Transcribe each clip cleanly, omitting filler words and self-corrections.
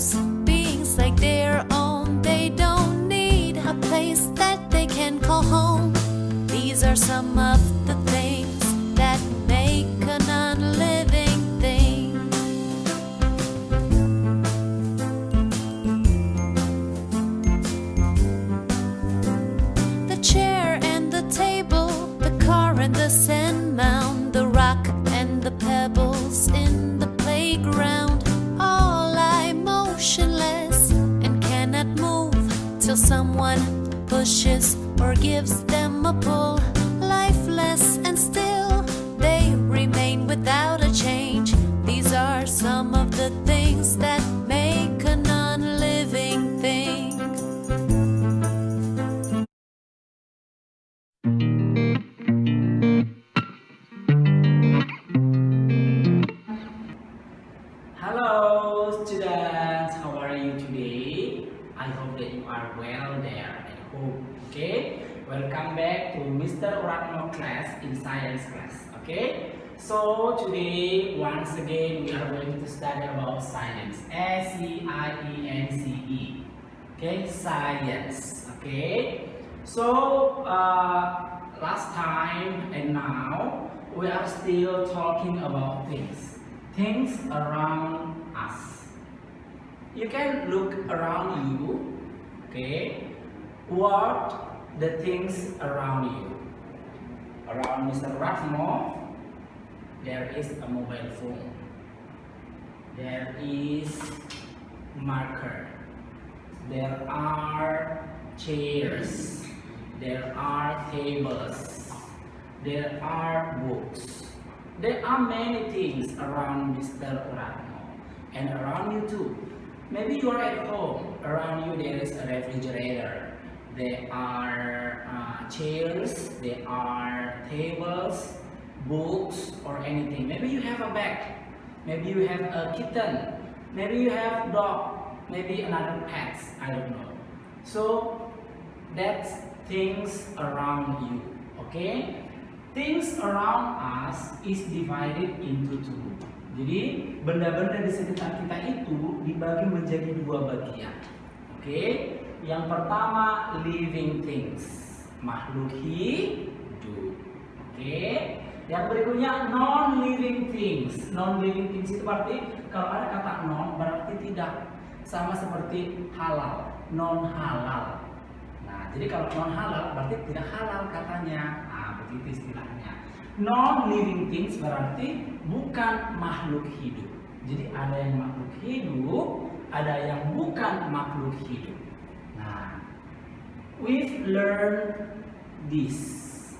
choose beings like their own. They don't need a place that they can call home. These are some of the things that make a non-living thing. The chair and the table, the car and the sand mound, the rock and the pebbles in the playground, all lie motionless and cannot move till someone pushes or gives them a pull. Lifeless and still they remain without a change. These are some of the things that make a non-living thing. Hello students, how are you today? I hope that you are well there at home. Okay, welcome back to Mr. Ratno class in science class. Okay, so today once again we are going to study about science. S-C-I-E-N-C-E. Okay, science. Okay, so last time and now we are still talking about things around us. You can look around you, okay? What the things around you? Around Mr. Ratmo, there is a mobile phone. There is marker. There are chairs. There are tables. There are books. There are many things around Mr. Ratno and around you too. Maybe you are at home. Around you there is a refrigerator. There are chairs. There are tables, books, or anything. Maybe you have a bag. Maybe you have a kitten. Maybe you have a dog. Maybe another pet. I don't know. So that's things around you. Okay? Things around us is divided into two. Jadi benda-benda di sekitar kita itu dibagi menjadi dua bagian. Oke, yang pertama living things, makhluk hidup. Oke, yang berikutnya non-living things. Non-living things itu berarti kalau ada kata non berarti tidak, sama seperti halal, non halal. Nah, jadi kalau non halal berarti tidak halal katanya. Itu istilahnya. Non-living things berarti bukan makhluk hidup. Jadi ada yang makhluk hidup, ada yang bukan makhluk hidup. Nah, we've learned this.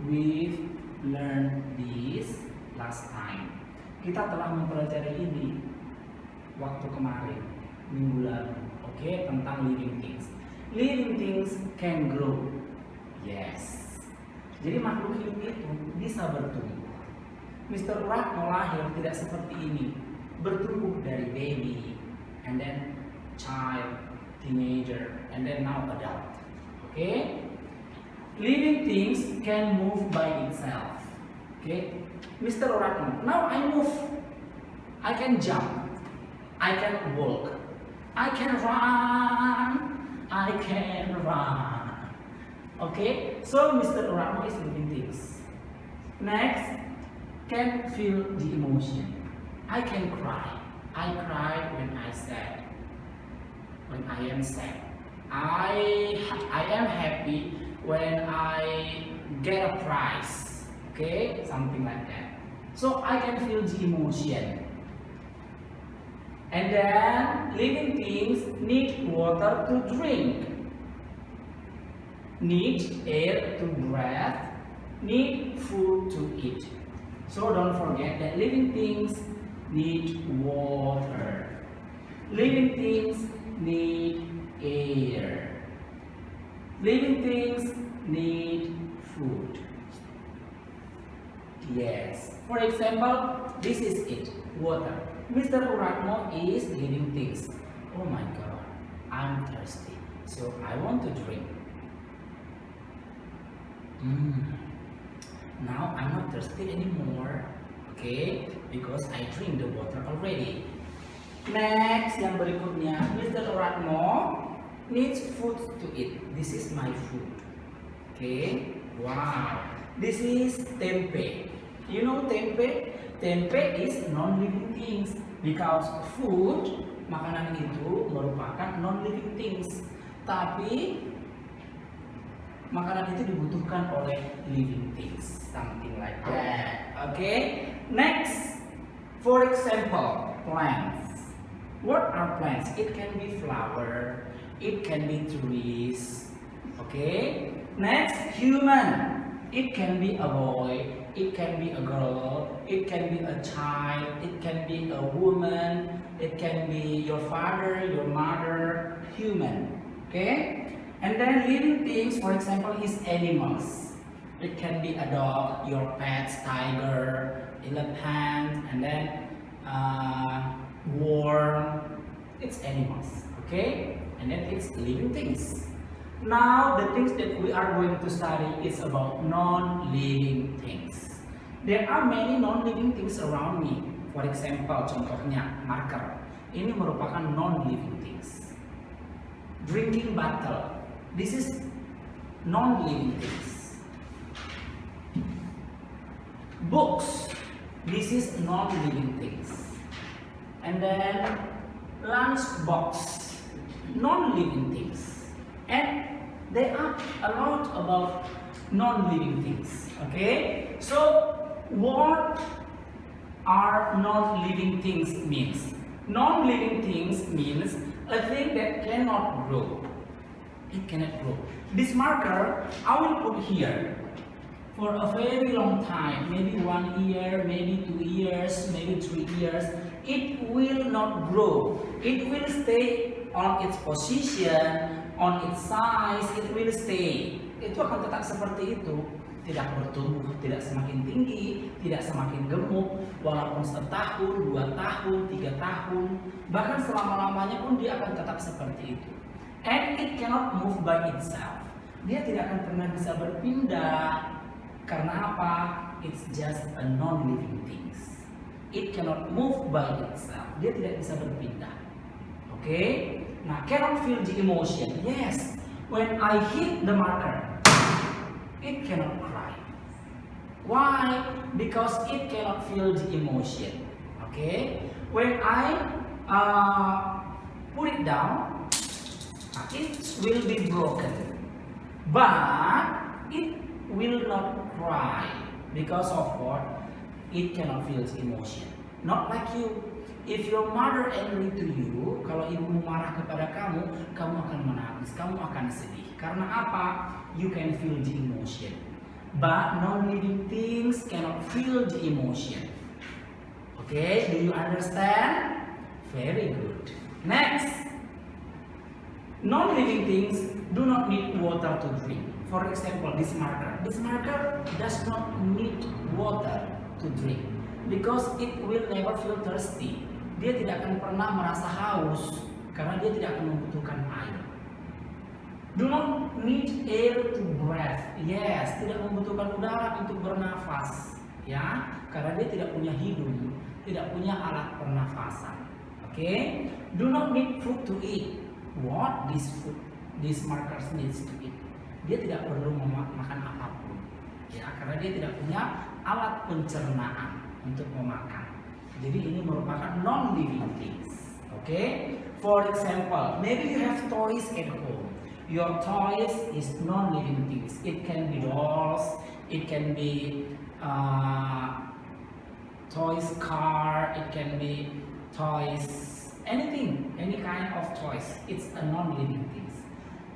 We've learned this last time. Kita telah mempelajari ini waktu kemarin, minggu lalu. Oke, tentang living things. Living things can grow. Yes. Jadi makhluk hidup itu bisa bertumbuh. Mr. Ratno lahir tidak seperti ini. Bertumbuh dari baby, and then child, teenager, and then now adult. Okay? Living things can move by itself. Okay? Mr. Ratno, now I move. I can jump. I can walk. I can run. I can run. Okay, so Mr. Ratno is living things. Next, can feel the emotion. I can cry. I cry when I sad. When I am sad. I am happy when I get a prize. Okay, something like that. So I can feel the emotion. And then living things need water to drink. Need air to breathe, need food to eat. So don't forget that living things need water. Living things need air. Living things need food. Yes. For example, this is it, water. Mr. Ratno is living things. Oh my God, I'm thirsty, so I want to drink. Now I'm not thirsty anymore, okay, because I drink the water already. Next, yang berikutnya, Mr. Ratmo needs food to eat. This is my food. Okay, wow. This is tempe. You know tempe? Tempe is non-living things because food, makanan itu merupakan non-living things. Tapi makanan itu dibutuhkan oleh living things, something like that. Okay. Next, for example, plants. What are plants? It can be flower. It can be trees. Okay. Next, human. It can be a boy. It can be a girl. It can be a child. It can be a woman. It can be your father, your mother. Human. Okay. And then living things, for example, is animals. It can be a dog, your pets, tiger, elephant, and then worm. It's animals. Okay. And then it's living things. Now the things that we are going to study is about non-living things. There are many non-living things around me. For example, contohnya marker. Ini merupakan non-living things. Drinking bottle. This is non-living things. Books. This is non-living things. And then lunch box. Non-living things, and there are a lot about non-living things. Okay, so what are non-living things means? Non-living things means a thing that cannot grow. It cannot grow. This marker I will put here for a very long time, maybe 1 year, maybe 2 years, maybe 3 years. It will not grow. It will stay on its position, on its size, it will stay. Itu akan tetap seperti itu, tidak bertumbuh, tidak semakin tinggi, tidak semakin gemuk, walaupun setahun, 2 tahun, 3 tahun, bahkan selama-lamanya pun dia akan tetap seperti itu. And it cannot move by itself. Dia tidak akan pernah bisa berpindah. Karena apa? It's just a non-living things. It cannot move by itself. Dia tidak bisa berpindah. Okay? Now, cannot feel the emotion. Yes, when I hit the marker, it cannot cry. Why? Because it cannot feel the emotion. Okay? When I put it down, it will be broken. But it will not cry. Because of what? It cannot feel the emotion. Not like you. If your mother angry to you, kalau ibumu marah kepada kamu, kamu akan menangis, kamu akan sedih. Karena apa? You can feel the emotion. But non-living things cannot feel the emotion. Okay, do you understand? Very good. Next, non-living things do not need water to drink. For example, this marker. This marker does not need water to drink because it will never feel thirsty. Dia tidak akan pernah merasa haus karena dia tidak akan membutuhkan air. Do not need air to breathe. Yes, tidak membutuhkan udara untuk bernafas, ya, karena dia tidak punya hidung, tidak punya alat pernafasan. Okay? Do not need food to eat. What this markers needs to eat? Dia tidak perlu makan apapun, ya, karena dia tidak punya alat pencernaan untuk memakan. Jadi ini merupakan non-living things. Okay? For example, maybe you have toys at home. Your toys is non-living things. It can be dolls. It can be toys car. It can be toys. Anything, any kind of toys. It's a non-living things.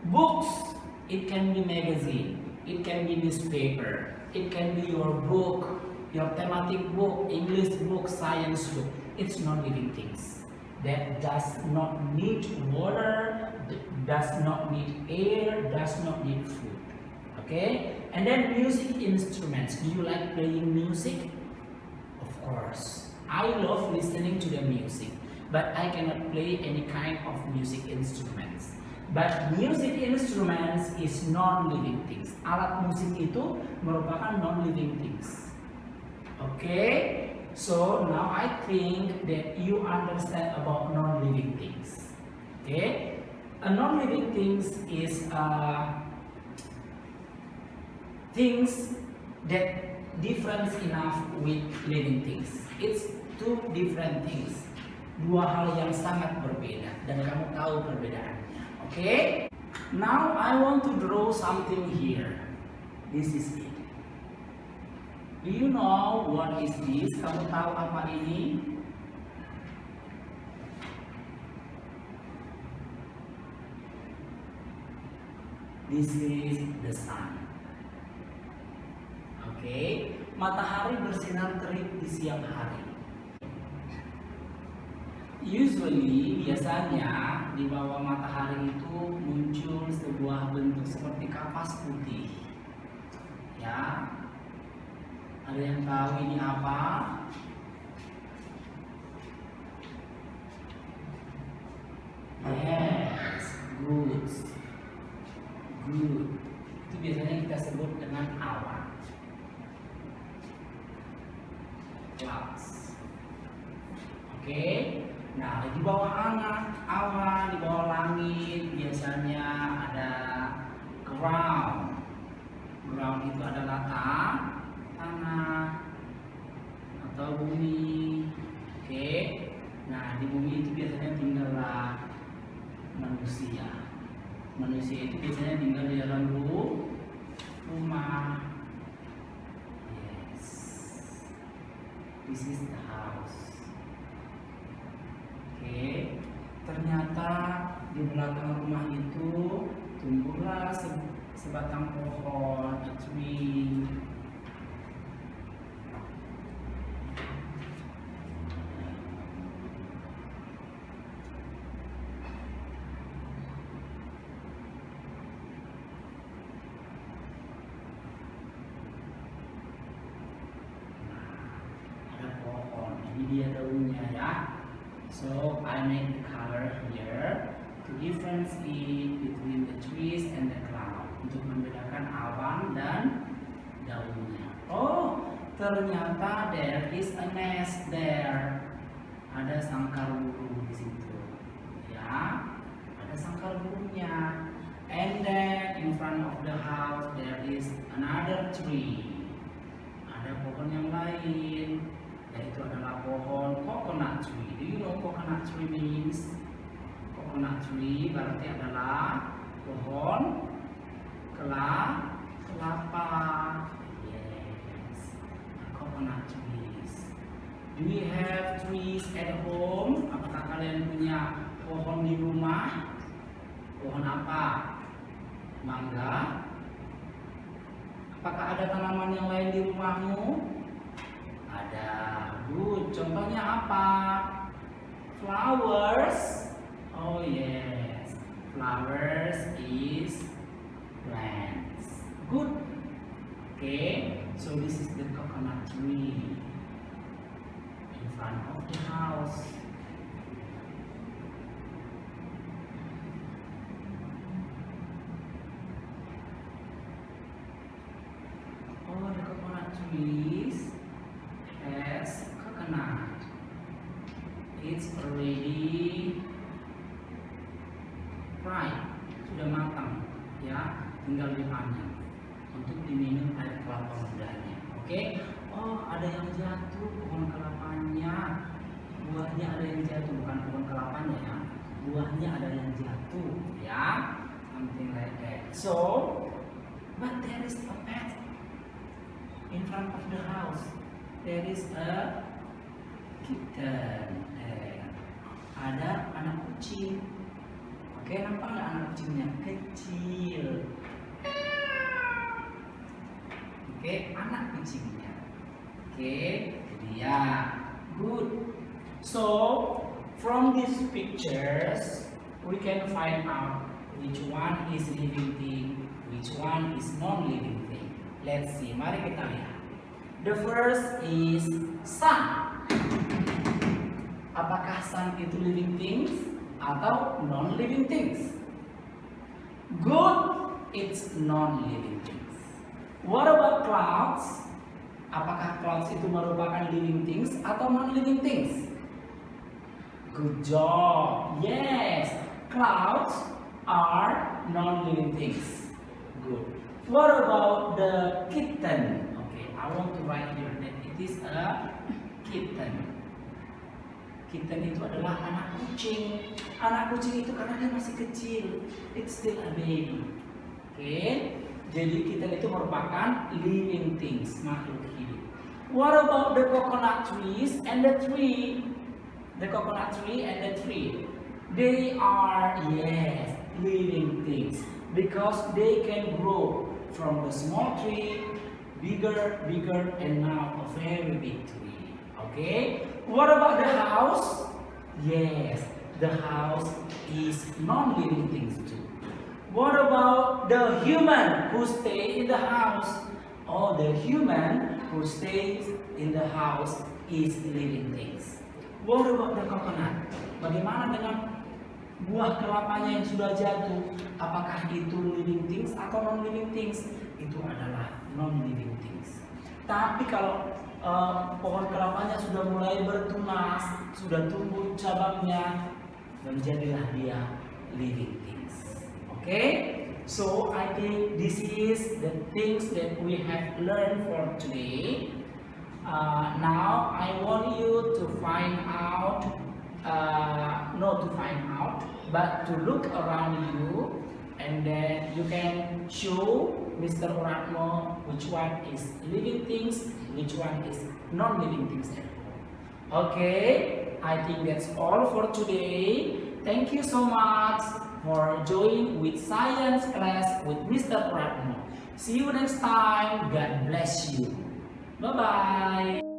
Books. It can be magazine. It can be newspaper. It can be your book. Your thematic book, English book, science book, it's non-living things that does not need water, does not need air, does not need food. Okay? And then music instruments. Do you like playing music? Of course. I love listening to the music, but I cannot play any kind of music instruments. But music instruments is non-living things. Alat musik itu merupakan non-living things. Okay, So now I think that you understand about non-living things. Okay, a non-living things is things that different enough with living things. It's two different things. Dua hal yang sangat berbeda dan kamu tahu perbedaannya. Okay? Now I want to draw something here. This is it. Do you know what is this? Kamu tahu apa ini? This is the sun. Oke, matahari bersinar terik di siang hari. Usually, biasanya di bawah matahari itu muncul sebuah bentuk seperti kapas putih. Ya, ada yang tahu ini apa? Yes, good. Good. Itu biasanya kita sebut dengan awan. Clouds. Oke. Nah, di bawah awan, di bawah langit biasanya ada ground. Ground itu adalah tanah atau bumi. Oke. Nah, di bumi itu biasanya tinggallah manusia. Manusia itu biasanya tinggal di dalam rumah. Yes. This is the house. Oke. Ternyata di belakang rumah itu tumbuhlah sebatang pohon, a tree. Ini dia daunnya ya. So I make the color here to differentiate between the trees and the cloud, untuk membedakan awan dan daunnya. Oh, ternyata there is a nest there. Ada sangkar burung di situ. Ya, ada sangkar burungnya. And then in front of the house there is another tree. Ada pohon yang lain. Yaitu adalah pohon coconut tree. Do you know coconut tree means? Coconut tree berarti adalah pohon kelapa. Yes, coconut trees. Do you have trees at home? Apakah kalian punya pohon di rumah? Pohon apa? Mangga? Apakah ada tanaman yang lain di rumahmu? Ada. Good. Contohnya apa? Flowers. Oh yes. Flowers is plants. Good. Okay. So this is the coconut tree in front of the house. Oh, the coconut trees has coconut. It's already ripe, sudah matang, ya, tinggal dipanen untuk diminum air kelapa mudanya. Oke? Oh, ada yang jatuh pohon kelapanya, buahnya ada yang jatuh, bukan pohon kelapanya ya, buahnya ada yang jatuh, ya, something like that. So, but there is a pet in front of the house. There is a kitten there. Ada anak kucing. Oke, nampak nggak anak kucingnya? Kecil. Oke, anak kucingnya. Oke, dia. Good. So, from these pictures, we can find out which one is living thing, which one is non-living thing. Let's see. Mari kita lihat. The first is sun. Apakah sun itu living things atau non-living things? Good, it's non-living things. What about clouds? Apakah clouds itu merupakan living things atau non-living things? Good job. Yes, clouds are non-living things. Good. What about the kitten? Okay, I want to write here that it is a kitten. Kitten itu adalah anak kucing. Anak kucing itu karena dia masih kecil, it's still a baby. Okay, jadi kitten itu merupakan living things, makhluk hidup. What about the coconut trees and the tree? The coconut tree and the tree, they are, yes, living things because they can grow from the small tree, bigger, and now a very big tree. Okay. What about the house? Yes, the house is non-living things too. What about the human who stay in the house? Oh, the human who stays in the house is living things. What about the coconut? Bagaimana dengan buah kelapanya yang sudah jatuh? Apakah itu living things atau non-living things? Itu adalah non-living things. Tapi kalau pohon kelapanya sudah mulai bertunas, sudah tumbuh cabangnya, menjadilah dia living things. Okay? So I think this is the things that we have learned for today. Now I want you to find out, not to find out, but to look around you, and then you can show Mr. Uratmo which one is living things, which one is non-living things at home. Okay, I think that's all for today. Thank you so much for joining with science class with Mr. Uratmo. See you next time. God bless you. Bye-bye.